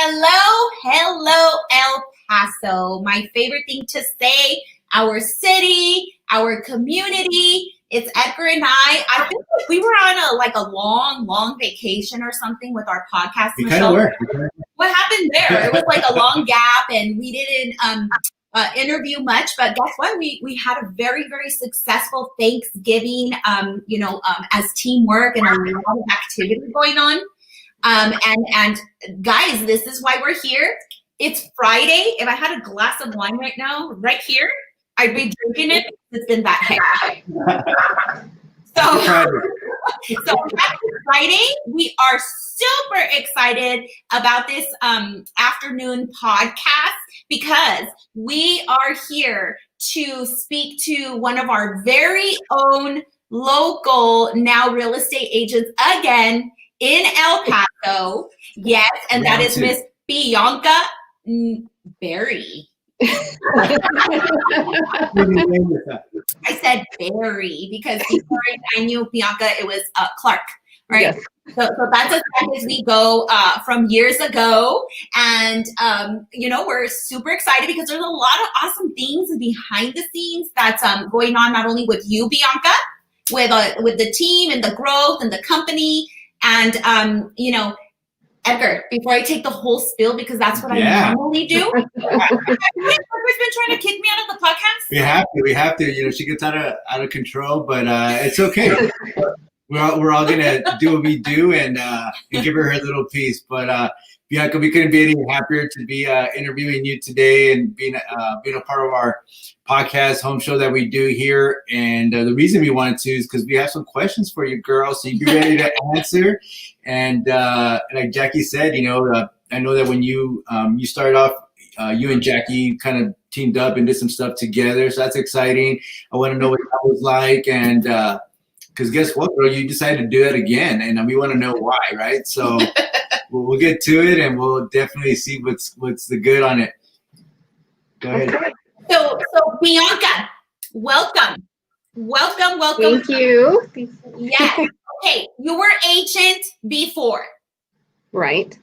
Hello, El Paso. My favorite thing to say, our city, our community. It's Edgar and I think like we were on a long vacation or something with our podcast. We kind of were. What happened there? It was like a long gap and we didn't interview much, but guess what? We had a very, very successful Thanksgiving, as teamwork and a lot of activity going on. And guys, this is why we're here. It's Friday. If I had a glass of wine right now, right here, I'd be drinking it. It's been that hectic. So happy Friday. We are super excited about this afternoon podcast because we are here to speak to one of our very own local now real estate agents again in El Paso. Yes, and that is Miss Bianca Berry. I said Barry because before I knew Bianca, it was Clark, right? Yes. So that's as back as we go from years ago. And, we're super excited because there's a lot of awesome things behind the scenes that's going on, not only with you, Bianca, with the team and the growth and the company. And, Edgar, before I take the whole spiel, because that's what I normally do. Edgar's been trying to kick me out of the podcast. We have to. She gets out of control, but it's okay. We're all gonna do what we do and give her little piece. But Bianca, we couldn't be any happier to be interviewing you today and being a part of our podcast home show that we do here. And the reason we wanted to is because we have some questions for you, girl. So you be ready to answer. And like Jackie said, I know that when you started off, you and Jackie kind of teamed up and did some stuff together. So that's exciting. I want to know what that was like. And because guess what, girl, you decided to do that again. And we want to know why, right? So we'll get to it and we'll definitely see what's the good on it. Go ahead. So Bianca, welcome. Thank you. Yes. Okay, you were agent before. Right.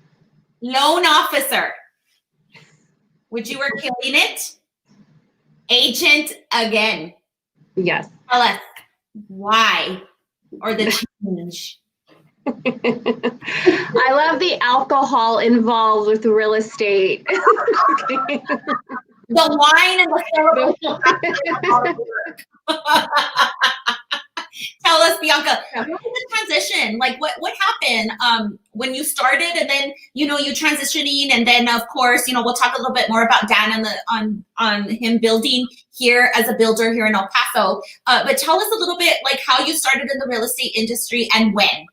Loan officer, which you were killing it. Agent again. Yes. Tell us why or the change. I love the alcohol involved with real estate. The wine and the Tell us, Bianca, what was the transition? Like what happened when you started and then, you transitioning and then of course, we'll talk a little bit more about Dan and on him building here as a builder here in El Paso. But tell us a little bit like how you started in the real estate industry and when.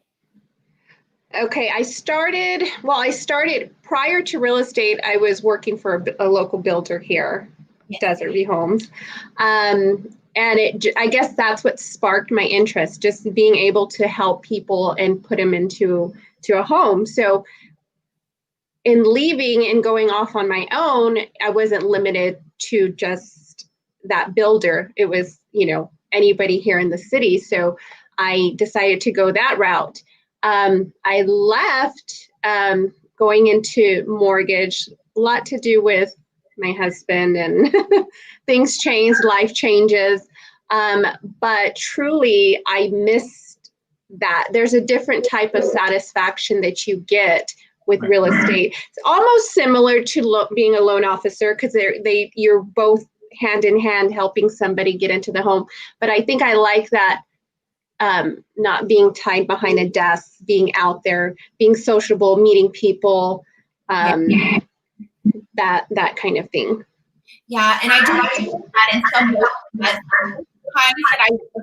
Okay, I started prior to real estate. I was working for a local builder here, Desert View Homes. And I guess that's what sparked my interest, just being able to help people and put them into a home. So in leaving and going off on my own, I wasn't limited to just that builder. It was, anybody here in the city. So I decided to go that route. I left going into mortgage, a lot to do with my husband and things changed, life changes. But truly, I missed that. There's a different type of satisfaction that you get with real estate. It's almost similar to being a loan officer because you're both hand in hand helping somebody get into the home. But I think I like that. Not being tied behind a desk, being out there, being sociable, meeting people, that kind of thing. Yeah, and I do that in some times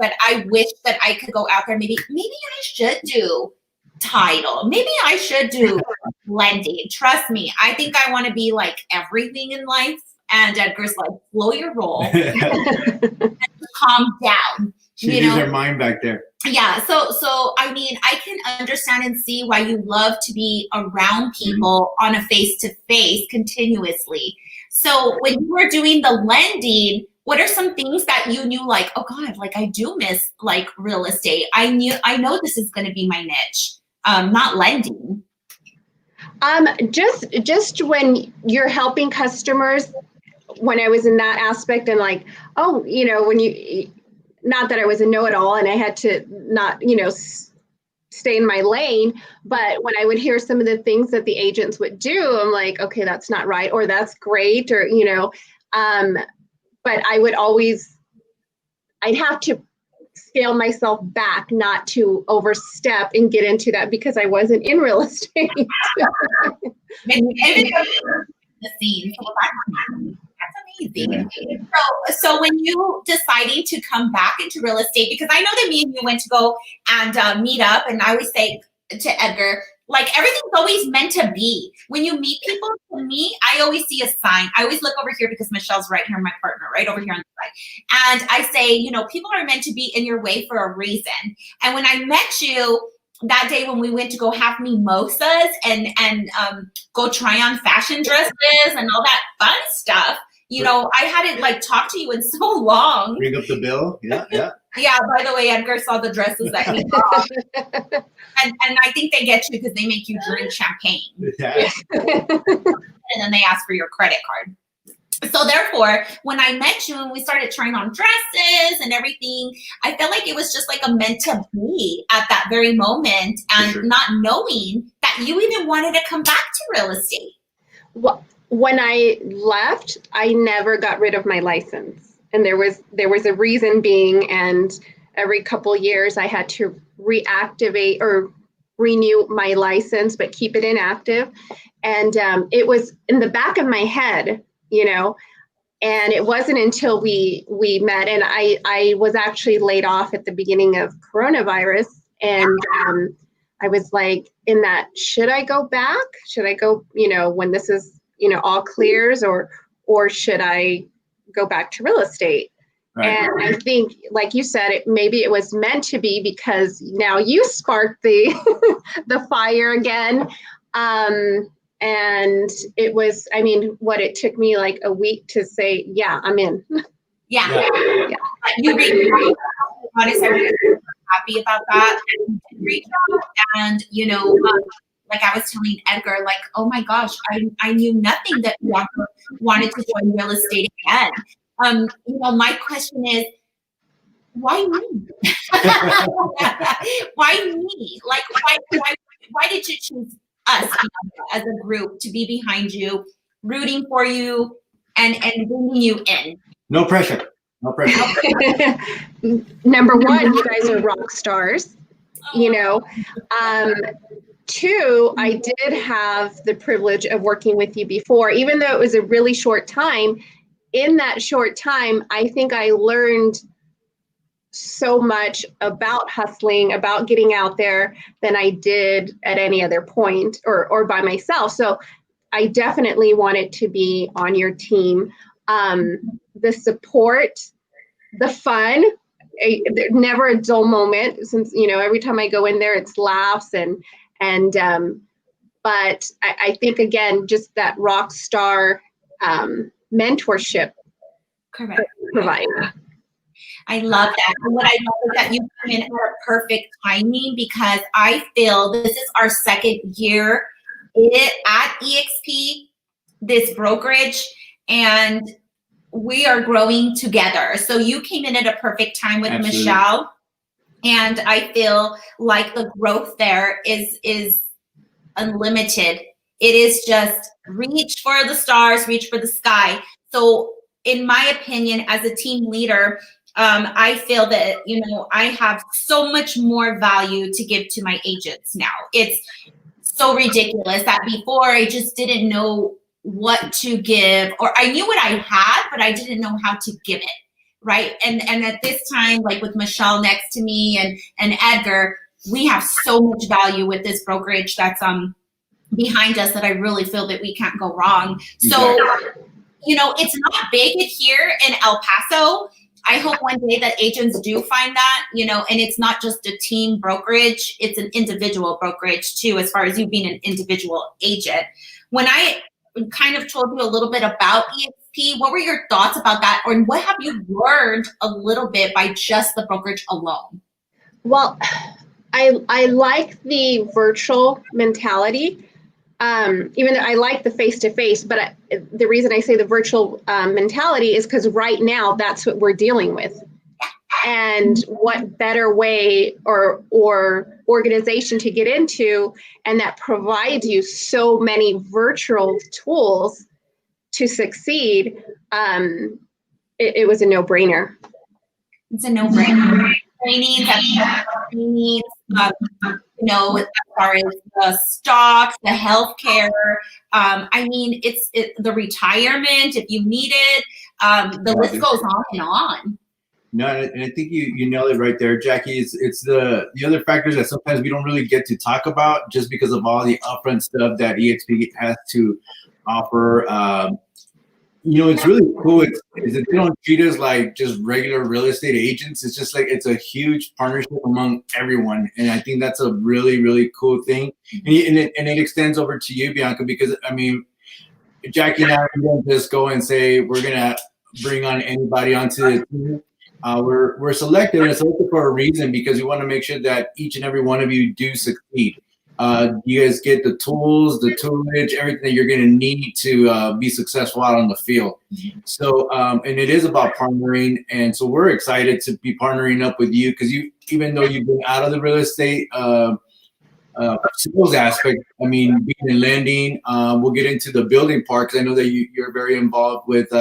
that I wish that I could go out there. Maybe I should do title. Maybe I should do lending. Trust me, I think I want to be like everything in life. And Edgar's like, slow your roll, and calm down. She needs her mind back there. Yeah. So I mean, I can understand and see why you love to be around people on a face-to-face continuously. So when you were doing the lending, what are some things that you knew like, oh God, like I do miss like real estate. I know this is going to be my niche, not lending. Just when you're helping customers, when I was in that aspect and like, oh, when you, not that I was a know-it-all and I had to not, stay in my lane, but when I would hear some of the things that the agents would do, I'm like, okay, that's not right, or that's great, or, but I would always, I'd have to scale myself back not to overstep and get into that because I wasn't in real estate. The scene. So that's amazing. So when you deciding to come back into real estate, because I know that me and you went to go and meet up, and I always say to Edgar, like everything's always meant to be. When you meet people, to me, I always see a sign. I always look over here because Michelle's right here, my partner, right over here on the side. And I say, people are meant to be in your way for a reason. And when I met you that day when we went to go have mimosas and go try on fashion dresses and all that fun stuff, I hadn't like talked to you in so long. Bring up the bill. Yeah, yeah. Yeah, by the way, Edgar saw the dresses that he bought. And I think they get you because they make you drink champagne. Yeah. And then they ask for your credit card. So therefore, when I met you and we started trying on dresses and everything, I felt like it was just like a meant to be at that very moment, and sure. Not knowing that you even wanted to come back to real estate. Well, when I left, I never got rid of my license. And there was a reason being, and every couple years I had to reactivate or renew my license, but keep it inactive. And it was in the back of my head, and it wasn't until we met, and I was actually laid off at the beginning of coronavirus, and I was like in that, should I go back? Should I go, when this is, all clears, or should I go back to real estate? Right. And I think, like you said, maybe it was meant to be, because now you sparked the the fire again. And it was, it took me like a week to say, yeah, I'm in. Yeah. You reached out. Honestly, I'm happy about that. And reach out, and like I was telling Edgar, like, oh my gosh, I knew nothing that Bianca wanted to join real estate again. My question is, why me? Why me? Like, why did you choose us as a group to be behind you, rooting for you, and bringing you in? No pressure. Number one, you guys are rock stars. Two, I did have the privilege of working with you before, even though it was a really short time. In that short time, I think I learned so much about hustling, about getting out there, than I did at any other point or by myself. So I definitely wanted to be on your team. The support, the fun, never a dull moment, since, every time I go in there, it's laughs but I think, again, just that rock star mentorship. Correct. Provide. I love that. And what I love is that you come in at a perfect timing, because I feel this is our second year at EXP, this brokerage, and we are growing together. So you came in at a perfect time with Absolutely. Michelle. And I feel like the growth there is unlimited. It is just reach for the stars, reach for the sky. So in my opinion, as a team leader, I feel that, I have so much more value to give to my agents now. It's so ridiculous that before I just didn't know what to give, or I knew what I had, but I didn't know how to give it. Right. And at this time, like with Michelle next to me and Edgar, we have so much value with this brokerage that's behind us that I really feel that we can't go wrong. So, it's not big here in El Paso. I hope one day that agents do find that, and it's not just a team brokerage, it's an individual brokerage too, as far as you being an individual agent. When I kind of told you a little bit about EXP, what were your thoughts about that? Or what have you learned a little bit by just the brokerage alone? Well, I like the virtual mentality. even though I like the face-to-face, but the reason I say the virtual mentality is because right now that's what we're dealing with. And what better way or organization to get into, and that provides you so many virtual tools to succeed. It was a no-brainer. It's a no-brainer. Trainings, as far as the stocks, the healthcare. I mean, it's the retirement if you need it. The list goes on and on. No, and I think you nailed it right there, Jackie. It's the other factors that sometimes we don't really get to talk about just because of all the upfront stuff that EXP has to offer. It's really cool is that they don't treat us like just regular real estate agents. It's just like it's a huge partnership among everyone, and I think that's a really, really cool thing. And it extends over to you, Bianca, because I mean, Jackie and I don't just go and say we're gonna bring on anybody onto the team. We're selected, and selected for a reason because we want to make sure that each and every one of you do succeed. You guys get the tools, the toolage, everything that you're going to need to be successful out on the field. So, and it is about partnering, and so we're excited to be partnering up with you because even though you've been out of the real estate sales aspect, I mean, being in lending, we'll get into the building part because I know that you're very involved with.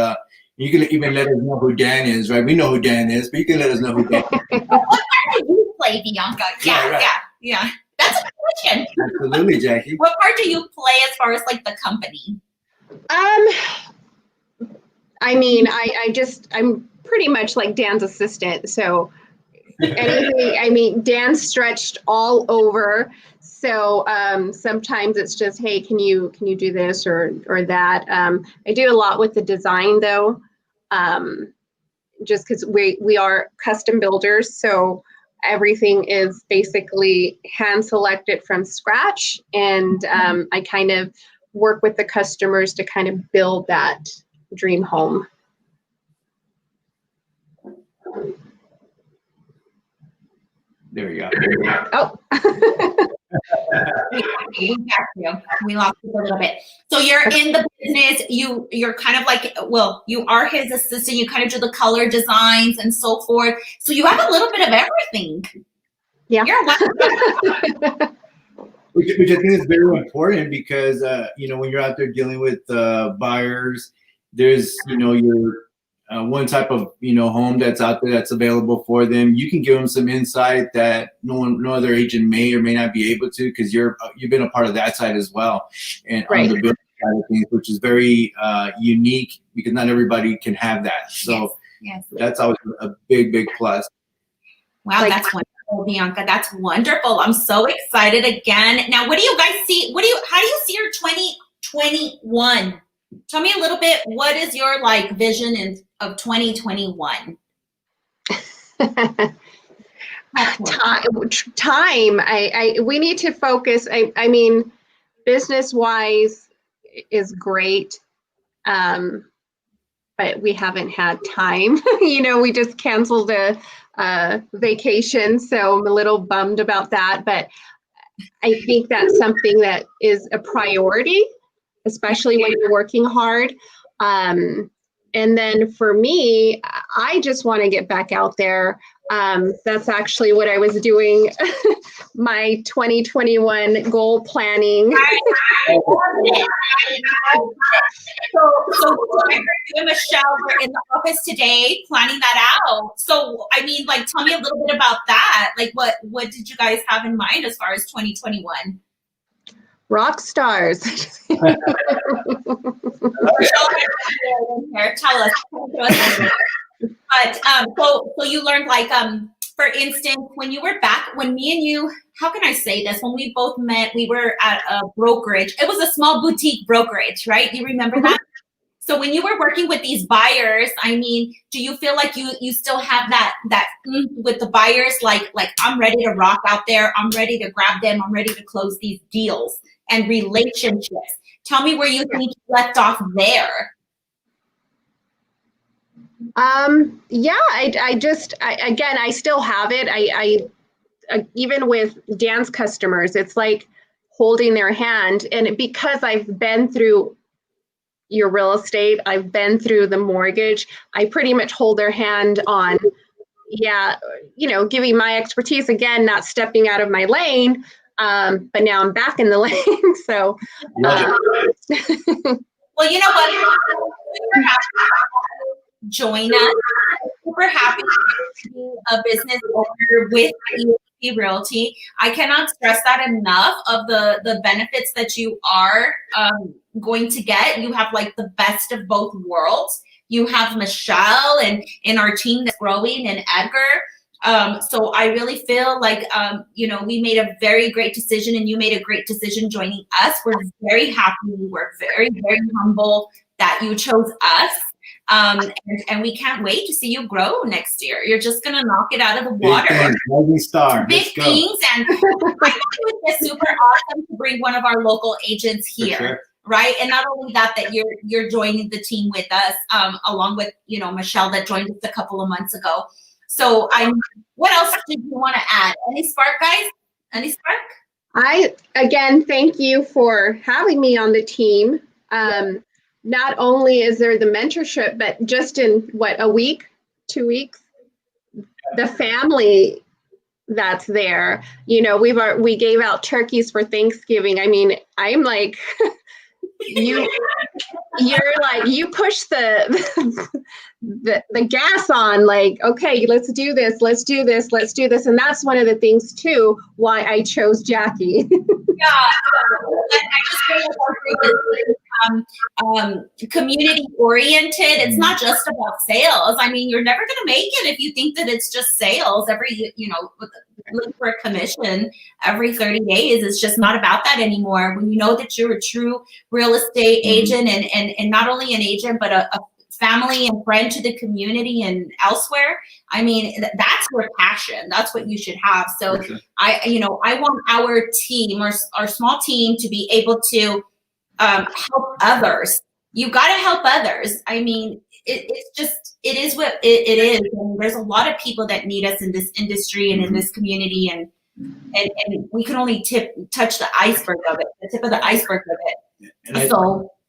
You can even let us know who Dan is, right? We know who Dan is, but you can let us know who Dan is. What part do you play, Bianca? Yeah. That's a good question. Absolutely, Jackie. What part do you play as far as like the company? I mean, I'm pretty much like Dan's assistant. So anything, I mean, Dan's stretched all over. So sometimes it's just, hey, can you do this or that? I do a lot with the design though, just because we are custom builders. So everything is basically hand selected from scratch. And I kind of work with the customers to kind of build that dream home. There we go. Oh. We lost you a little bit. So you're in the business. You're kind of like, well, you are his assistant. You kind of do the color designs and so forth. So you have a little bit of everything. Yeah. Which I think is very important because when you're out there dealing with buyers, there's your one type of home that's out there that's available for them. You can give them some insight that no other agent may or may not be able to because you've been a part of that side as well, and right. on the building side of things, which is very unique because not everybody can have that. So yes. That's always a big plus. Wow, that's wonderful, Bianca. That's wonderful. I'm so excited again. Now, what do you guys see? How do you see your 2021? Tell me a little bit. What is your vision of 2021? Time. We need to focus. I mean, business wise is great, but we haven't had time. We just canceled a vacation, so I'm a little bummed about that. But I think that's something that is a priority, especially when you're working hard. And then for me, I just want to get back out there. That's actually what I was doing, my 2021 goal planning. So you and Michelle were in the office today planning that out. So, I mean, tell me a little bit about that. What did you guys have in mind as far as 2021? Rock stars. Tell us. But so you learned for instance, when me and you, how can I say this? When we both met, we were at a brokerage. It was a small boutique brokerage, right? You remember that? So when you were working with these buyers, I mean, do you feel like you still have that with the buyers? Like I'm ready to rock out there. I'm ready to grab them. I'm ready to close these deals and relationships. Tell me where you think you left off there. Yeah, I still have it. I even with Dan's customers, it's like holding their hand. And because I've been through your real estate, I've been through the mortgage, I pretty much hold their hand on, giving my expertise, again, not stepping out of my lane. But now I'm back in the lane. So, well, you know what? Super happy to join us. Super happy to be a business owner with Realty. I cannot stress that enough of the benefits that you are going to get. You have like the best of both worlds. You have Michelle and our team that's growing, and Edgar. So I really feel like, we made a very great decision, and you made a great decision joining us. We're very happy. We're very, very humble that you chose us. And we can't wait to see you grow next year. You're just going to knock it out of the water. Big things. And I think it was super awesome to bring one of our local agents here. Sure. Right. And not only that you're joining the team with us, along with, Michelle that joined us a couple of months ago. So what else did you want to add? Any spark, guys? Any spark? Again, thank you for having me on the team. Not only is there the mentorship, but just in a week, 2 weeks, the family that's there, we gave out turkeys for Thanksgiving. I mean, I'm like, you're like, you push the gas on, like, okay, let's do this. And that's one of the things too, why I chose Jackie. Yeah. I just feel like our group is community oriented. It's not just about sales. I mean, you're never going to make it if you think that it's just sales looking for a commission every 30 days. It's just not about that anymore. When you know that you're a true real estate agent and not only an agent, but a family and friend to the community and elsewhere. I mean, that's your passion. That's what you should have. So sure. I want our team, our small team, to be able to help others. You got to help others. I mean, it is what it is. And there's a lot of people that need us in this industry and in this community, and we can only touch the iceberg of it, the tip of the iceberg of it.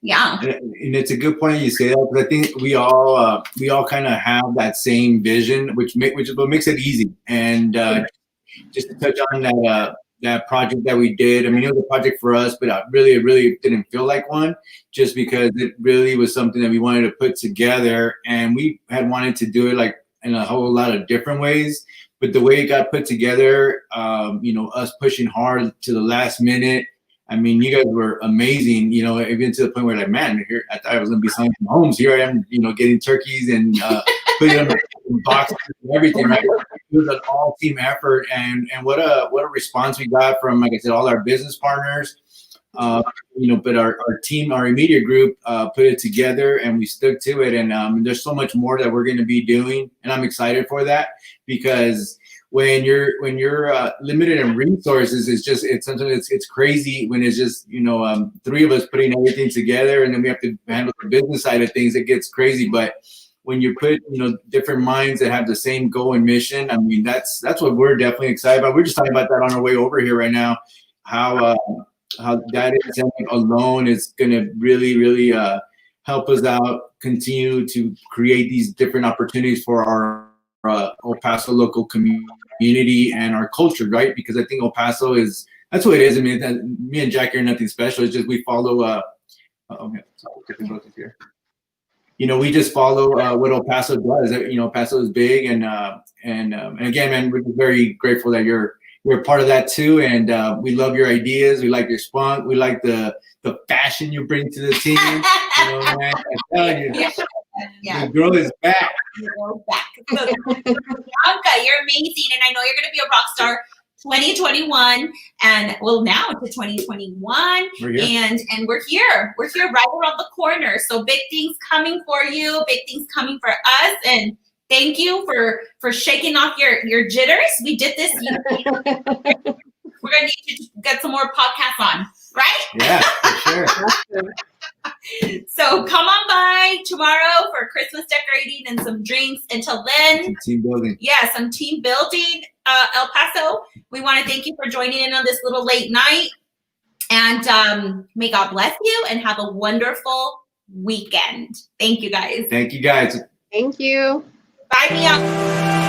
Yeah. And it's a good point you say that, because I think we all kind of have that same vision, which is what makes it easy. And just to touch on that project that we did, I mean, it was a project for us, but it really didn't feel like one, just because it really was something that we wanted to put together, and we had wanted to do it like in a whole lot of different ways. But the way it got put together, us pushing hard to the last minute. I mean, you guys were amazing, even to the point where, like, man, here I thought I was going to be selling some homes. Here I am, getting turkeys and putting them in boxes and everything, right? It was an all-team effort, and what a response we got from, like I said, all our business partners. But our team, our immediate group, put it together, and we stuck to it. And there's so much more that we're going to be doing, and I'm excited for that, because when you're limited in resources, it's crazy when it's just three of us putting everything together, and then we have to handle the business side of things. It gets crazy. But when you put different minds that have the same goal and mission, I mean, that's what we're definitely excited about. We're just talking about that on our way over here right now, how that is alone is going to really help us out, continue to create these different opportunities for our El Paso local community and our culture, right? Because I think El Paso that's what it is. I mean, me and Jackie are nothing special. It's just we follow. We just follow what El Paso does. El Paso is big, and again, man, we're very grateful that you're a part of that too. And we love your ideas. We like your spunk. We like the fashion you bring to the team. Man, I'm telling you. Yeah. The girl is back. The girl's back. So, Bianca, you're amazing, and I know you're going to be a rock star 2021, and now to 2021. And we're here. We're here right around the corner. So big things coming for you, big things coming for us, and thank you for shaking off your jitters. We did this. We're going to need you to get some more podcasts on, right? Yeah, for sure. So come on by tomorrow for Christmas decorating and some drinks. Until then, some team building. Yeah, some team building. El Paso, we want to thank you for joining in on this little late night. And may God bless you and have a wonderful weekend. Thank you guys. Thank you guys. Thank you. Bye, Bianca.